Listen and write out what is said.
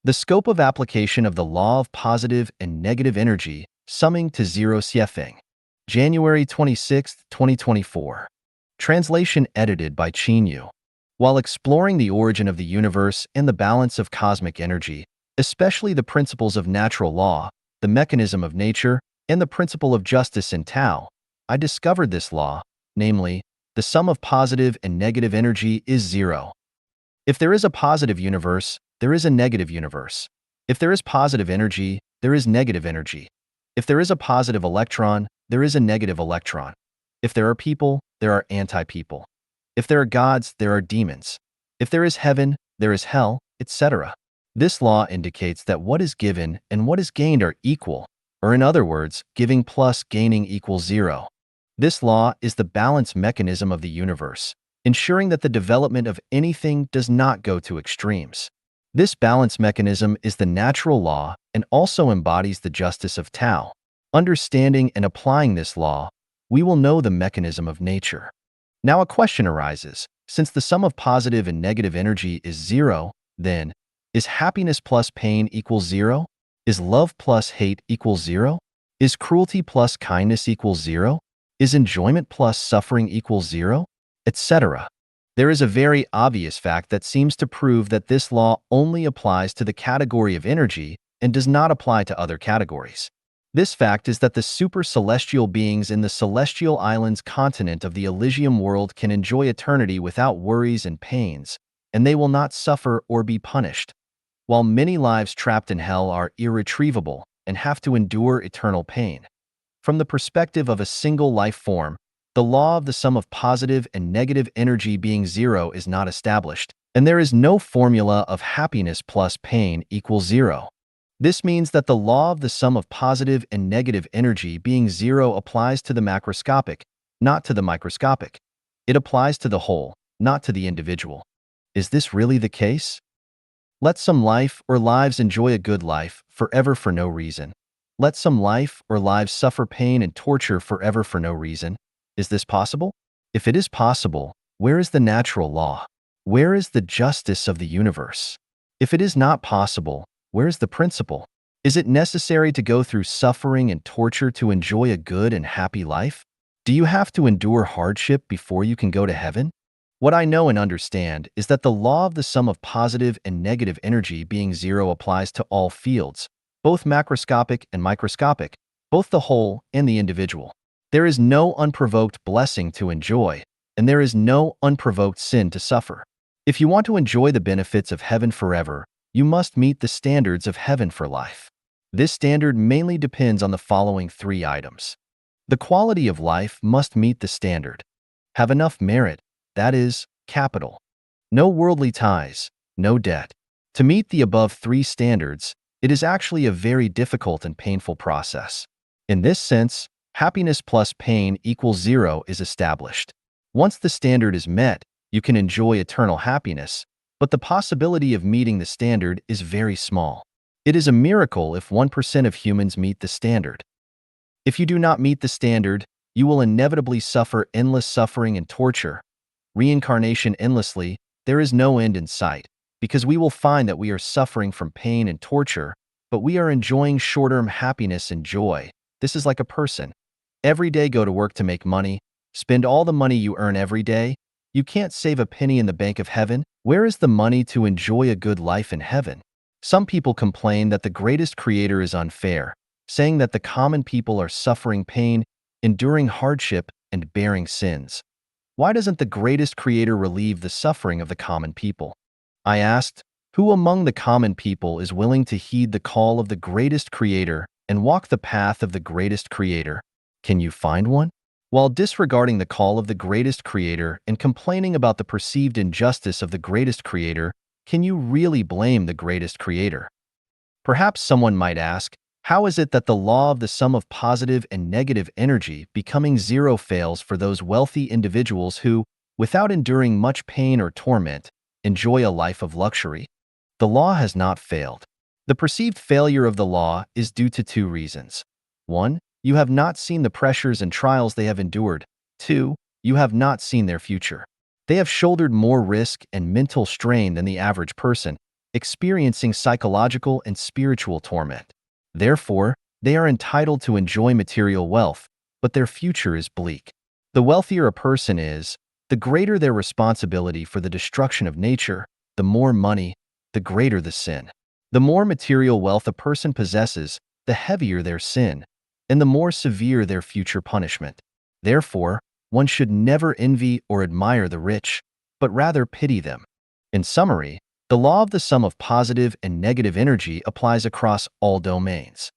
The scope of application of the law of positive and negative energy, summing to zero Xiefeng. January 26, 2024. Translation edited by Qin Yu. While exploring the origin of the universe and the balance of cosmic energy, especially the principles of natural law, the mechanism of nature, and the principle of justice in Tao, I discovered this law, namely, the sum of positive and negative energy is zero. If there is a positive universe, there is a negative universe. If there is positive energy, there is negative energy. If there is a positive electron, there is a negative electron. If there are people, there are anti-people. If there are gods, there are demons. If there is heaven, there is hell, etc. This law indicates that what is given and what is gained are equal, or in other words, giving plus gaining equals zero. This law is the balance mechanism of the universe, ensuring that the development of anything does not go to extremes. This balance mechanism is the natural law and also embodies the justice of Tao. Understanding and applying this law, we will know the mechanism of nature. Now a question arises, since the sum of positive and negative energy is zero, then, is happiness plus pain equals zero? Is love plus hate equals zero? Is cruelty plus kindness equals zero? Is enjoyment plus suffering equals zero? Etc. There is a very obvious fact that seems to prove that this law only applies to the category of energy and does not apply to other categories. This fact is that the super-celestial beings in the Celestial Islands continent of the Elysium world can enjoy eternity without worries and pains, and they will not suffer or be punished, while many lives trapped in hell are irretrievable and have to endure eternal pain. From the perspective of a single life form, the law of the sum of positive and negative energy being zero is not established, and there is no formula of happiness plus pain equals zero. This means that the law of the sum of positive and negative energy being zero applies to the macroscopic, not to the microscopic. It applies to the whole, not to the individual. Is this really the case? Let some life or lives enjoy a good life forever for no reason. Let some life or lives suffer pain and torture forever for no reason. Is this possible? If it is possible, where is the natural law? Where is the justice of the universe? If it is not possible, where is the principle? Is it necessary to go through suffering and torture to enjoy a good and happy life? Do you have to endure hardship before you can go to heaven? What I know and understand is that the law of the sum of positive and negative energy being zero applies to all fields, both macroscopic and microscopic, both the whole and the individual. There is no unprovoked blessing to enjoy, and there is no unprovoked sin to suffer. If you want to enjoy the benefits of heaven forever, you must meet the standards of heaven for life. This standard mainly depends on the following three items. The quality of life must meet the standard. Have enough merit, that is, capital. No worldly ties, no debt. To meet the above three standards, it is actually a very difficult and painful process. In this sense, happiness plus pain equals zero is established. Once the standard is met, you can enjoy eternal happiness, but the possibility of meeting the standard is very small. It is a miracle if 1% of humans meet the standard. If you do not meet the standard, you will inevitably suffer endless suffering and torture. Reincarnation endlessly, there is no end in sight, because we will find that we are suffering from pain and torture, but we are enjoying short-term happiness and joy. This is like a person. Every day go to work to make money, spend all the money you earn every day. You can't save a penny in the bank of heaven. Where is the money to enjoy a good life in heaven? Some people complain that the greatest creator is unfair, saying that the common people are suffering pain, enduring hardship, and bearing sins. Why doesn't the greatest creator relieve the suffering of the common people? I asked, who among the common people is willing to heed the call of the greatest creator and walk the path of the greatest creator? Can you find one? While disregarding the call of the greatest creator and complaining about the perceived injustice of the greatest creator, can you really blame the greatest creator? Perhaps someone might ask, how is it that the law of the sum of positive and negative energy becoming zero fails for those wealthy individuals who, without enduring much pain or torment, enjoy a life of luxury? The law has not failed. The perceived failure of the law is due to two reasons. 1. You have not seen the pressures and trials they have endured. 2. You have not seen their future. They have shouldered more risk and mental strain than the average person, experiencing psychological and spiritual torment. Therefore, they are entitled to enjoy material wealth, but their future is bleak. The wealthier a person is, the greater their responsibility for the destruction of nature, the more money, the greater the sin. The more material wealth a person possesses, the heavier their sin, and the more severe their future punishment. Therefore, one should never envy or admire the rich, but rather pity them. In summary, the law of the sum of positive and negative energy applies across all domains.